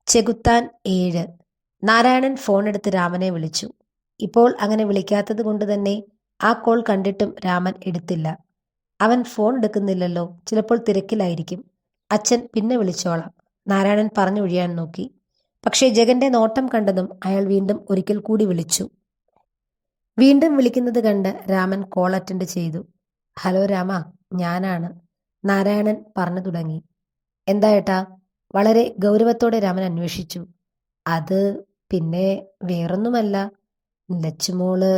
ചെകുത്താൻ 7. നാരായണൻ ഫോണെടുത്ത് രാമനെ വിളിച്ചു. ഇപ്പോൾ അങ്ങനെ വിളിക്കാത്തത് കൊണ്ട് തന്നെ ആ കോൾ കണ്ടിട്ടും രാമൻ എടുത്തില്ല. അവൻ ഫോൺ എടുക്കുന്നില്ലല്ലോ, ചിലപ്പോൾ തിരക്കിലായിരിക്കും. അച്ഛൻ പിന്നെ വിളിച്ചോളാം, നാരായണൻ പറഞ്ഞൊഴിയാൻ നോക്കി. പക്ഷേ ജഗന്റെ നോട്ടം കണ്ടതും അയാൾ വീണ്ടും ഒരിക്കൽ കൂടി വിളിച്ചു. വീണ്ടും വിളിക്കുന്നത് കണ്ട് രാമൻ കോൾ അറ്റൻഡ് ചെയ്തു. ഹലോ രാമ, ഞാനാണ്, നാരായണൻ പറഞ്ഞു തുടങ്ങി. എന്താ ഏട്ടാ? വളരെ ഗൗരവത്തോടെ രാമൻ അന്വേഷിച്ചു. അത് പിന്നെ വേറൊന്നുമല്ല, ലച്ചുമോള്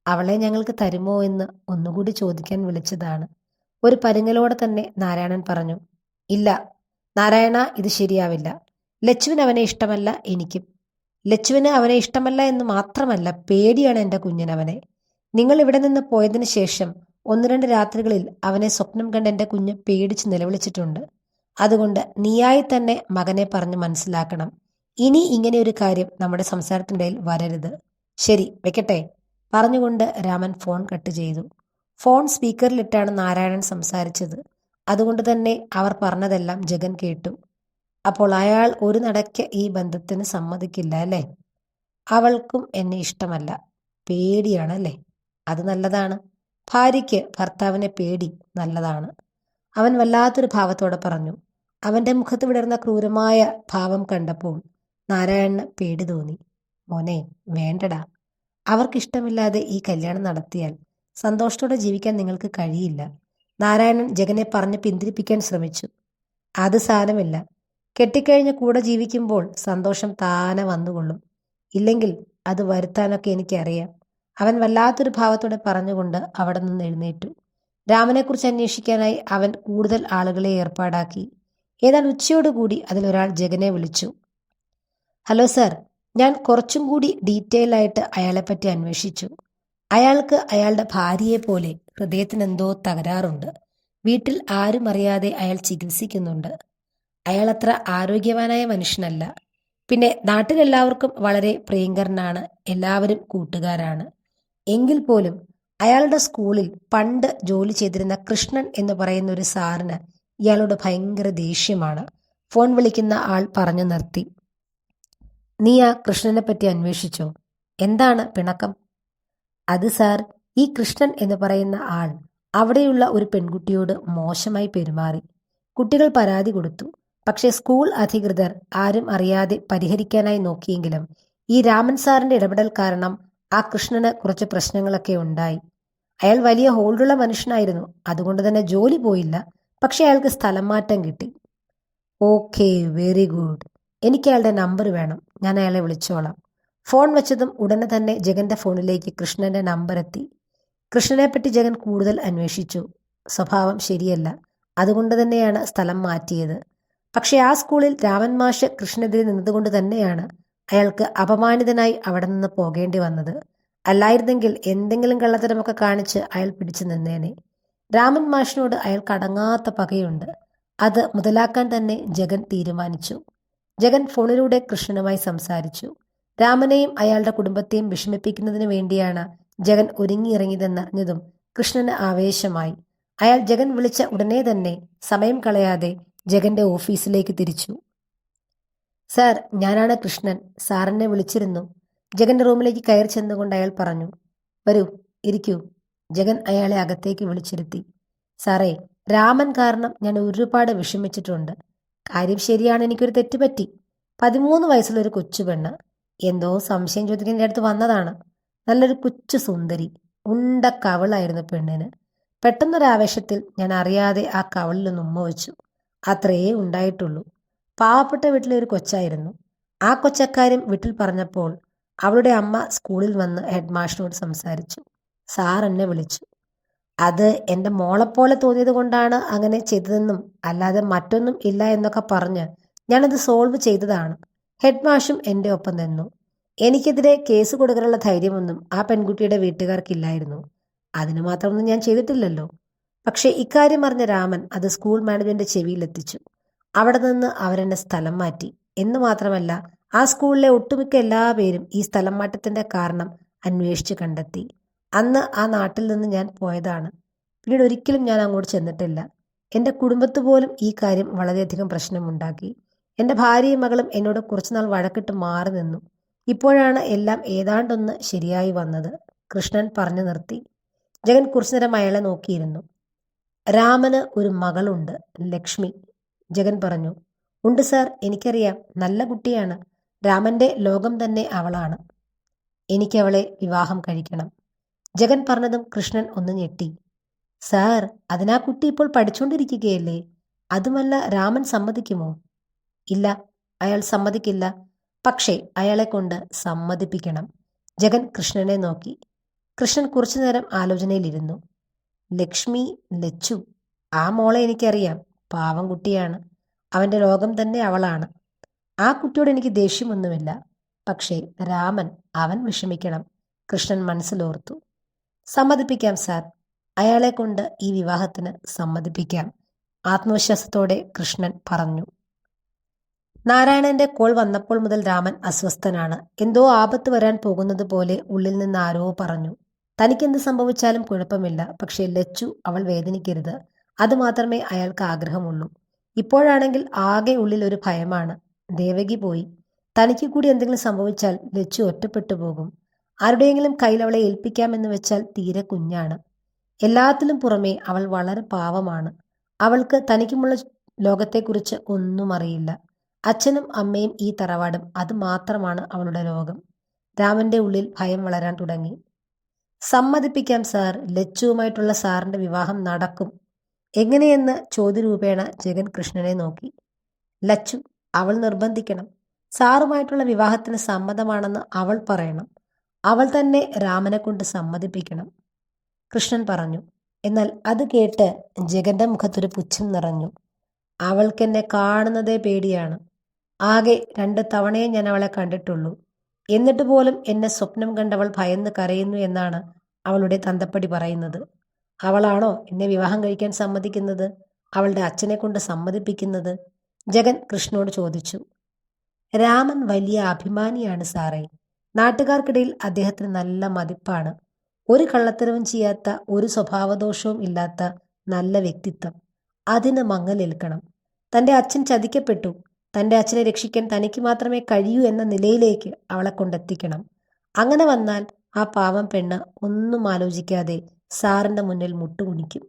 അവളെ ഞങ്ങൾക്ക് തരുമോ എന്ന് ഒന്നുകൂടി ചോദിക്കാൻ വിളിച്ചതാണ്. ഒരു പരുങ്ങലോടെ തന്നെ നാരായണൻ പറഞ്ഞു. ഇല്ല നാരായണ, ഇത് ശരിയാവില്ല. ലച്ചുവിന് അവനെ ഇഷ്ടമല്ല, എനിക്കും. ലച്ചുവിന് അവനെ ഇഷ്ടമല്ല എന്ന് മാത്രമല്ല, പേടിയാണ് എൻ്റെ കുഞ്ഞിനവനെ. നിങ്ങൾ ഇവിടെ നിന്ന് പോയതിനു ശേഷം 1-2 രാത്രികളിൽ അവനെ സ്വപ്നം കണ്ട് എൻ്റെ കുഞ്ഞ് പേടിച്ച് നിലവിളിച്ചിട്ടുണ്ട്. അതുകൊണ്ട് നീയായി തന്നെ മകനെ പറഞ്ഞ് മനസ്സിലാക്കണം. ഇനി ഇങ്ങനെ ഒരു കാര്യം നമ്മുടെ സംസാരത്തിനിടയിൽ വരരുത്. ശരി, വെക്കട്ടെ, പറഞ്ഞുകൊണ്ട് രാമൻ ഫോൺ കട്ട് ചെയ്തു. ഫോൺ സ്പീക്കറിലിട്ടാണ് നാരായണൻ സംസാരിച്ചത്. അതുകൊണ്ട് തന്നെ അവർ പറഞ്ഞതെല്ലാം ജഗൻ കേട്ടു. അപ്പോൾ അയാൾ ഒരു നടയ്ക്ക് ഈ ബന്ധത്തിന് സമ്മതിക്കില്ല അല്ലേ? അവൾക്കും എന്നെ ഇഷ്ടമല്ല, പേടിയാണല്ലേ? അത് നല്ലതാണ്. ഭാര്യയ്ക്ക് ഭർത്താവിനെ പേടി നല്ലതാണ്. അവൻ വല്ലാത്തൊരു ഭാവത്തോടെ പറഞ്ഞു. അവന്റെ മുഖത്ത് വിടർന്ന ക്രൂരമായ ഭാവം കണ്ടപ്പോൾ നാരായണന് പേടി തോന്നി. മോനെ, വേണ്ടടാ. അവർക്കിഷ്ടമില്ലാതെ ഈ കല്യാണം നടത്തിയാൽ സന്തോഷത്തോടെ ജീവിക്കാൻ നിങ്ങൾക്ക് കഴിയില്ല. നാരായണൻ ജഗനെ പറഞ്ഞ് പിന്തിരിപ്പിക്കാൻ ശ്രമിച്ചു. അത് സാരമില്ല, കെട്ടിക്കഴിഞ്ഞ് കൂടെ ജീവിക്കുമ്പോൾ സന്തോഷം താനെ വന്നുകൊള്ളും. ഇല്ലെങ്കിൽ അത് വരുത്താനൊക്കെ എനിക്കറിയാം. അവൻ വല്ലാത്തൊരു ഭാവത്തോടെ പറഞ്ഞുകൊണ്ട് അവിടെ നിന്ന് എഴുന്നേറ്റു. രാമനെക്കുറിച്ച് അന്വേഷിക്കാനായി അവൻ കൂടുതൽ ആളുകളെ ഏർപ്പാടാക്കി. ഏതാണ്ട് ഉച്ചയോടുകൂടി അതിലൊരാൾ ജഗനെ വിളിച്ചു. ഹലോ സർ, ഞാൻ കുറച്ചും കൂടി ഡീറ്റെയിൽ ആയിട്ട് അയാളെപ്പറ്റി അന്വേഷിച്ചു. അയാൾക്ക് അയാളുടെ ഭാര്യയെ പോലെ ഹൃദയത്തിനെന്തോ തകരാറുണ്ട്. വീട്ടിൽ ആരും അറിയാതെ അയാൾ ചികിത്സിക്കുന്നുണ്ട്. അയാൾ അത്ര ആരോഗ്യവാനായ മനുഷ്യനല്ല. പിന്നെ നാട്ടിലെല്ലാവർക്കും വളരെ പ്രിയങ്കരനാണ്, എല്ലാവരും കൂട്ടുകാരാണ്. എങ്കിൽ പോലും അയാളുടെ സ്കൂളിൽ പണ്ട് ജോലി ചെയ്തിരുന്ന കൃഷ്ണൻ എന്ന് പറയുന്ന ഒരു സാറിന് ഇയാളോട് ഭയങ്കര ദേഷ്യമാണ്. ഫോൺ വിളിക്കുന്ന ആൾ പറഞ്ഞു നിർത്തി. നീ ആ കൃഷ്ണനെ പറ്റി അന്വേഷിച്ചോ? എന്താണ് പിണക്കം? അത് സാർ, ഈ കൃഷ്ണൻ എന്ന് പറയുന്ന ആൾ അവിടെയുള്ള ഒരു പെൺകുട്ടിയോട് മോശമായി പെരുമാറി. കുട്ടികൾ പരാതി കൊടുത്തു. പക്ഷേ സ്കൂൾ അധികൃതർ ആരും അറിയാതെ പരിഹരിക്കാനായി നോക്കിയെങ്കിലും ഈ രാമൻ സാറിന്റെ ഇടപെടൽ കാരണം ആ കൃഷ്ണന് കുറച്ച് പ്രശ്നങ്ങളൊക്കെ ഉണ്ടായി. അയാൾ വലിയ ഹോൾഡുള്ള മനുഷ്യനായിരുന്നു, അതുകൊണ്ട് തന്നെ ജോലി പോയില്ല. പക്ഷെ അയാൾക്ക് സ്ഥലം മാറ്റം കിട്ടി. Okay, very good. എനിക്ക് അയാളുടെ നമ്പർ വേണം, ഞാൻ അയാളെ വിളിച്ചോളാം. ഫോൺ വെച്ചതും ഉടനെ തന്നെ ജഗന്റെ ഫോണിലേക്ക് കൃഷ്ണന്റെ നമ്പർ എത്തി. കൃഷ്ണനെപ്പറ്റി ജഗൻ കൂടുതൽ അന്വേഷിച്ചു. സ്വഭാവം ശരിയല്ല, അതുകൊണ്ട് തന്നെയാണ് സ്ഥലം മാറ്റിയത്. പക്ഷെ ആ സ്കൂളിൽ രാമൻ മാഷ് കൃഷ്ണനെതിരെ നിന്നതുകൊണ്ട് തന്നെയാണ് അയാൾക്ക് അപമാനിതനായി അവിടെ നിന്ന് പോകേണ്ടി വന്നത്. അല്ലായിരുന്നെങ്കിൽ എന്തെങ്കിലും കള്ളത്തരമൊക്കെ കാണിച്ച് അയാൾ പിടിച്ചു നിന്നേനെ. രാമൻ മാഷിനോട് അയാൾക്ക് അടങ്ങാത്ത പകയുണ്ട്. അത് മുതലാക്കാൻ തന്നെ ജഗൻ തീരുമാനിച്ചു. ജഗൻ ഫോണിലൂടെ കൃഷ്ണനുമായി സംസാരിച്ചു. രാമനെയും അയാളുടെ കുടുംബത്തെയും വിഷമിപ്പിക്കുന്നതിന് വേണ്ടിയാണ് ജഗൻ ഒരുങ്ങിയിറങ്ങിയതെന്നറിഞ്ഞതും കൃഷ്ണന് ആവേശമായി. അയാൾ ജഗൻ വിളിച്ച ഉടനെ തന്നെ സമയം കളയാതെ ജഗന്റെ ഓഫീസിലേക്ക് തിരിച്ചു. സാർ, ഞാനാണ് കൃഷ്ണൻ, സാറിനെ വിളിച്ചിരുന്നു. ജഗന്റെ റൂമിലേക്ക് കയറി ചെന്നുകൊണ്ട് അയാൾ പറഞ്ഞു. വരൂ, ഇരിക്കൂ. ജഗൻ അയാളെ അകത്തേക്ക് വിളിച്ചിരുത്തി. സാറേ, രാമൻ കാരണം ഞാൻ ഒരുപാട് വിഷമിച്ചിട്ടുണ്ട്. കാര്യം ശരിയാണ്, എനിക്കൊരു തെറ്റുപറ്റി. 13 വയസ്സുള്ളൊരു കൊച്ചു പെണ്ണ് എന്തോ സംശയം ചോദിക്കാൻ എൻ്റെ അടുത്ത് വന്നതാണ്. നല്ലൊരു കൊച്ചു സുന്ദരി, ഉണ്ട കവളായിരുന്നു പെണ്ണിന്. പെട്ടെന്നൊരാവേശത്തിൽ ഞാൻ അറിയാതെ ആ കവളിലൊന്ന് ഉമ്മ വെച്ചു. അത്രയേ ഉണ്ടായിട്ടുള്ളൂ. പാവപ്പെട്ട വീട്ടിലെ ഒരു കൊച്ചായിരുന്നു. ആ കൊച്ചക്കാര്യം വീട്ടിൽ പറഞ്ഞപ്പോൾ അവളുടെ അമ്മ സ്കൂളിൽ വന്ന് ഹെഡ് മാഷിനോട് സംസാരിച്ചു. സാർ എന്നെ വിളിച്ചു. അത് എൻ്റെ മോളെപ്പോലെ തോന്നിയത് കൊണ്ടാണ് അങ്ങനെ ചെയ്തതെന്നും അല്ലാതെ മറ്റൊന്നും ഇല്ല എന്നൊക്കെ പറഞ്ഞ് ഞാനത് സോൾവ് ചെയ്തതാണ്. ഹെഡ് മാഷും എൻ്റെ ഒപ്പം നിന്നു. എനിക്കെതിരെ കേസ് കൊടുക്കാനുള്ള ധൈര്യമൊന്നും ആ പെൺകുട്ടിയുടെ വീട്ടുകാർക്കില്ലായിരുന്നു. അതിനു മാത്രമൊന്നും ഞാൻ ചെയ്തിട്ടില്ലല്ലോ. പക്ഷേ ഇക്കാര്യം അറിഞ്ഞ രാമൻ അത് സ്കൂൾ മാനേജ്മെന്റ് ചെവിയിലെത്തിച്ചു. അവിടെ നിന്ന് അവരെന്നെ സ്ഥലം മാറ്റി. എന്ന് മാത്രമല്ല, ആ സ്കൂളിലെ ഒട്ടുമിക്ക എല്ലാ പേരും ഈ സ്ഥലം മാറ്റത്തിന്റെ കാരണം അന്വേഷിച്ച് കണ്ടെത്തി. അന്ന് ആ നാട്ടിൽ നിന്ന് ഞാൻ പോയതാണ്. പിന്നീട് ഒരിക്കലും ഞാൻ അങ്ങോട്ട് ചെന്നിട്ടില്ല. എൻ്റെ കുടുംബത്ത് പോലും ഈ കാര്യം വളരെയധികം പ്രശ്നമുണ്ടാക്കി. എൻ്റെ ഭാര്യയും മകളും എന്നോട് കുറച്ചുനാൾ വഴക്കിട്ട് മാറി നിന്നു. ഇപ്പോഴാണ് എല്ലാം ഏതാണ്ടൊന്ന് ശരിയായി വന്നത്. കൃഷ്ണൻ പറഞ്ഞു നിർത്തി. ജഗൻ കുറച്ചുനേരം അയാളെ നോക്കിയിരുന്നു. രാമന് ഒരു മകളുണ്ട്, ലക്ഷ്മി. ജഗൻ പറഞ്ഞു. ഉണ്ട് സാർ, എനിക്കറിയാം. നല്ല കുട്ടിയാണ്. രാമന്റെ ലോകം തന്നെ അവളാണ്. എനിക്കവളെ വിവാഹം കഴിക്കണം. ജഗൻ പറഞ്ഞതും കൃഷ്ണൻ ഒന്ന് ഞെട്ടി. സാർ, അതിനാ കുട്ടി ഇപ്പോൾ പഠിച്ചുകൊണ്ടിരിക്കുകയല്ലേ? അതുമല്ല, രാമൻ സമ്മതിക്കുമോ? ഇല്ല, അയാൾ സമ്മതിക്കില്ല. പക്ഷേ അയാളെ കൊണ്ട് സമ്മതിപ്പിക്കണം. ജഗൻ കൃഷ്ണനെ നോക്കി. കൃഷ്ണൻ കുറച്ചുനേരം ആലോചനയിലിരുന്നു. ലക്ഷ്മി, ലച്ചു, ആ മോളെ എനിക്കറിയാം. പാവം കുട്ടിയാണ്. അവൻ്റെ ലോകം തന്നെ അവളാണ്. ആ കുട്ടിയോട് എനിക്ക് ദേഷ്യമൊന്നുമില്ല. പക്ഷേ രാമൻ, അവൻ വിഷമിക്കണം. കൃഷ്ണൻ മനസ്സിലോർത്തു. സമ്മതിപ്പിക്കാം സാർ. അയാളെ കൊണ്ട് ഈ വിവാഹത്തിന് സമ്മതിപ്പിക്കാം, ആത്മവിശ്വാസത്തോടെ കൃഷ്ണൻ പറഞ്ഞു. നാരായണന്റെ കോൾ വന്നപ്പോൾ മുതൽ രാമൻ അസ്വസ്ഥനാണ്. എന്തോ ആപത്ത് വരാൻ പോകുന്നത് പോലെ ഉള്ളിൽ നിന്ന് ആരോ പറഞ്ഞു. തനിക്കെന്ത് സംഭവിച്ചാലും കുഴപ്പമില്ല, പക്ഷേ ലച്ചു, അവൾ വേദനിക്കരുത്. അതുമാത്രമേ അയാൾക്ക് ആഗ്രഹമുള്ളൂ. ഇപ്പോഴാണെങ്കിൽ ആകെ ഉള്ളിൽ ഒരു ഭയമാണ്. ദേവകി പോയി. തനിക്ക് കൂടി എന്തെങ്കിലും സംഭവിച്ചാൽ ലച്ചു ഒറ്റപ്പെട്ടു പോകും. ആരുടെയെങ്കിലും കയ്യിൽ അവളെ ഏൽപ്പിക്കാമെന്ന് വെച്ചാൽ തീരെ കുഞ്ഞാണ്. എല്ലാത്തിലും പുറമേ അവൾ വളരെ പാവമാണ്. അവൾക്ക് തനിക്കുമുള്ള ലോകത്തെക്കുറിച്ച് ഒന്നും അറിയില്ല. അച്ഛനും അമ്മയും ഈ തറവാടും, അത് മാത്രമാണ് അവളുടെ ലോകം. രാമന്റെ ഉള്ളിൽ ഭയം വളരാൻ തുടങ്ങി. സമ്മതിപ്പിക്കാം സാർ. ലച്ചുവുമായിട്ടുള്ള സാറിന്റെ വിവാഹം നടക്കും. എങ്ങനെയെന്ന് ചോദ്യരൂപേണ ജഗൻ കൃഷ്ണനെ നോക്കി. ലച്ചു, അവൾ നിർബന്ധിക്കണം. സാറുമായിട്ടുള്ള വിവാഹത്തിന് സമ്മതമാണെന്ന് അവൾ പറയണം. അവൾ തന്നെ രാമനെ കൊണ്ട് സമ്മതിപ്പിക്കണം, കൃഷ്ണൻ പറഞ്ഞു. എന്നാൽ അത് കേട്ട് ജഗന്റെ മുഖത്തൊരു പുച്ഛം നിറഞ്ഞു. അവൾക്കെന്നെ കാണുന്നതേ പേടിയാണ്. ആകെ 2 തവണയേ ഞാൻ അവളെ കണ്ടിട്ടുള്ളൂ. എന്നിട്ട് പോലും എന്നെ സ്വപ്നം കണ്ടവൾ ഭയന്ന് കരയുന്നു എന്നാണ് അവളുടെ തന്തപ്പടി പറയുന്നത്. അവളാണോ എന്നെ വിവാഹം കഴിക്കാൻ സമ്മതിക്കുന്നത്? അവളുടെ അച്ഛനെ കൊണ്ട് സമ്മതിപ്പിക്കുന്നത്? ജഗൻ കൃഷ്ണനോട് ചോദിച്ചു. രാമൻ വലിയ അഭിമാനിയാണ് സാറേ. നാട്ടുകാർക്കിടയിൽ അദ്ദേഹത്തിന് നല്ല മതിപ്പാണ്. ഒരു കള്ളത്തരവും ചെയ്യാത്ത, ഒരു സ്വഭാവദോഷവും ഇല്ലാത്ത നല്ല വ്യക്തിത്വം. അതിന് മങ്ങലേൽക്കണം. തൻ്റെ അച്ഛൻ ചതിക്കപ്പെട്ടു. തൻ്റെ അച്ഛനെ രക്ഷിക്കാൻ തനിക്ക് മാത്രമേ കഴിയൂ എന്ന നിലയിലേക്ക് അവളെ കൊണ്ടെത്തിക്കണം. അങ്ങനെ വന്നാൽ ആ പാവം പെണ്ണ് ഒന്നും ആലോചിക്കാതെ സാറിൻ്റെ മുന്നിൽ മുട്ടുകുണിക്കും.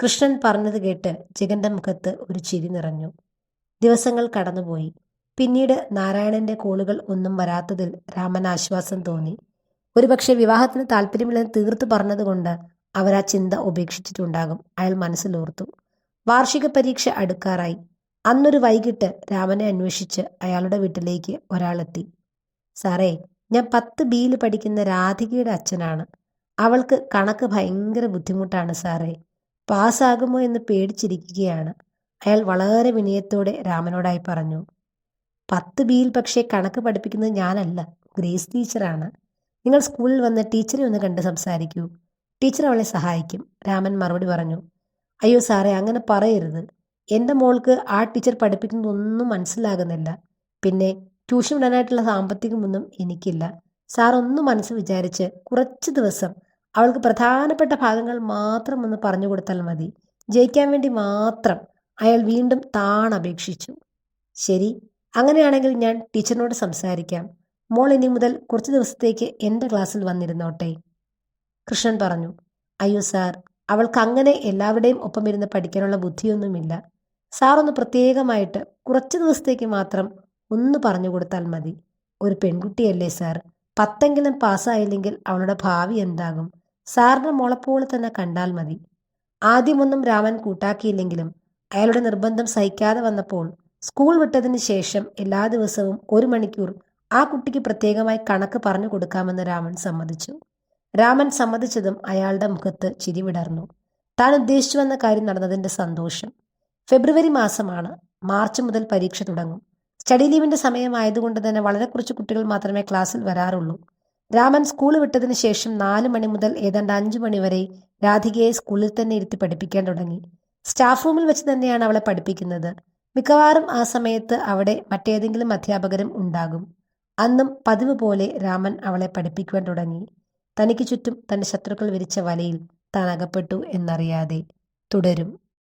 കൃഷ്ണൻ പറഞ്ഞത് കേട്ട് ജഗന്റെ മുഖത്ത് ഒരു ചിരി നിറഞ്ഞു. ദിവസങ്ങൾ കടന്നുപോയി. പിന്നീട് നാരായണന്റെ കോളുകൾ ഒന്നും വരാത്തതിൽ രാമൻ ആശ്വാസം തോന്നി. ഒരുപക്ഷെ വിവാഹത്തിന് താല്പര്യമില്ലെന്ന് തീർത്തു പറഞ്ഞതുകൊണ്ട് അവരാ ചിന്ത ഉപേക്ഷിച്ചിട്ടുണ്ടാകും. അയാൾ മനസ്സിലോർത്തു. വാർഷിക പരീക്ഷ അടുക്കാറായി. അന്നൊരു വൈകിട്ട് രാമനെ അന്വേഷിച്ച് അയാളുടെ വീട്ടിലേക്ക് ഒരാളെത്തി. സാറേ, ഞാൻ 10 ബിയിൽ പഠിക്കുന്ന രാധികയുടെ അച്ഛനാണ്. അവൾക്ക് കണക്ക് ഭയങ്കര ബുദ്ധിമുട്ടാണ് സാറേ. പാസ്സാകുമോ എന്ന് പേടിച്ചിരിക്കുകയാണ്. അയാൾ വളരെ വിനയത്തോടെ രാമനോടായി പറഞ്ഞു. 10 ബിയിൽ പക്ഷേ കണക്ക് പഠിപ്പിക്കുന്നത് ഞാനല്ല, ഗ്രേസ് ടീച്ചറാണ്. നിങ്ങൾ സ്കൂളിൽ വന്ന് ടീച്ചറെ ഒന്ന് കണ്ട് സംസാരിക്കൂ. ടീച്ചർ അവളെ സഹായിക്കും, രാമൻ മറുപടി പറഞ്ഞു. അയ്യോ സാറേ, അങ്ങനെ പറയരുത്. എൻ്റെ മോൾക്ക് ആ ടീച്ചർ പഠിപ്പിക്കുന്നതൊന്നും മനസ്സിലാകുന്നില്ല. പിന്നെ ട്യൂഷൻ വിടാനായിട്ടുള്ള സാമ്പത്തികമൊന്നും എനിക്കില്ല. സാർ ഒന്ന് മനസ്സ് വിചാരിച്ച് കുറച്ച് ദിവസം അവൾക്ക് പ്രധാനപ്പെട്ട ഭാഗങ്ങൾ മാത്രം ഒന്ന് പറഞ്ഞു കൊടുത്താൽ മതി. ജയിക്കാൻ വേണ്ടി മാത്രം. അയാൾ വീണ്ടും താണപേക്ഷിച്ചു. ശരി, അങ്ങനെയാണെങ്കിൽ ഞാൻ ടീച്ചറിനോട് സംസാരിക്കാം. മോൾ ഇനി മുതൽ കുറച്ച് ദിവസത്തേക്ക് എൻ്റെ ക്ലാസ്സിൽ വന്നിരുന്നോട്ടെ, കൃഷ്ണൻ പറഞ്ഞു. അയ്യോ സാർ, അവൾക്ക് അങ്ങനെ എല്ലാവരുടെയും ഒപ്പം ഇരുന്ന് പഠിക്കാനുള്ള ബുദ്ധിയൊന്നുമില്ല. സാർ ഒന്ന് പ്രത്യേകമായിട്ട് കുറച്ച് ദിവസത്തേക്ക് മാത്രം ഒന്ന് പറഞ്ഞു കൊടുത്താൽ മതി. ഒരു പെൺകുട്ടിയല്ലേ സാർ? 10എങ്കിലും പാസ്സായില്ലെങ്കിൽ അവളുടെ ഭാവി എന്താകും? സാറിൻ്റെ മോളെപ്പോലെ തന്നെ കണ്ടാൽ മതി. ആദ്യമൊന്നും രാമൻ കൂട്ടാക്കിയില്ലെങ്കിലും അയാളുടെ നിർബന്ധം സഹിക്കാതെ വന്നപ്പോൾ സ്കൂൾ വിട്ടതിന് ശേഷം എല്ലാ ദിവസവും 1 മണിക്കൂർ ആ കുട്ടിക്ക് പ്രത്യേകമായി കണക്ക് പറഞ്ഞു കൊടുക്കാമെന്ന് രാമൻ സമ്മതിച്ചു. രാമൻ സമ്മതിച്ചതും അയാളുടെ മുഖത്ത് ചിരി വിടർന്നു. താൻ ഉദ്ദേശിച്ചു വന്ന കാര്യം നടന്നതിൻ്റെ സന്തോഷം. ഫെബ്രുവരി മാസമാണ്. മാർച്ച് മുതൽ പരീക്ഷ തുടങ്ങും. സ്റ്റഡി ലീവിൻ്റെ സമയമായതുകൊണ്ട് തന്നെ വളരെ കുറച്ച് കുട്ടികൾ മാത്രമേ ക്ലാസ്സിൽ വരാറുള്ളൂ. രാമൻ സ്കൂൾ വിട്ടതിന് ശേഷം 4 മണി മുതൽ ഏതാണ്ട് 5 മണി വരെ രാധികയെ സ്കൂളിൽ തന്നെ ഇരുത്തി പഠിപ്പിക്കാൻ തുടങ്ങി. സ്റ്റാഫ് റൂമിൽ വെച്ച് തന്നെയാണ് അവളെ പഠിപ്പിക്കുന്നത്. മിക്കവാറും ആ സമയത്ത് അവിടെ മറ്റേതെങ്കിലും അധ്യാപകരും ഉണ്ടാകും. അന്നും പതിവ് പോലെ രാമൻ അവളെ പഠിപ്പിക്കുവാൻ തുടങ്ങി. തനിക്ക് ചുറ്റും തൻ്റെ ശത്രുക്കൾ വിരിച്ച വലയിൽ താൻ അകപ്പെട്ടു എന്നറിയാതെ. തുടരും.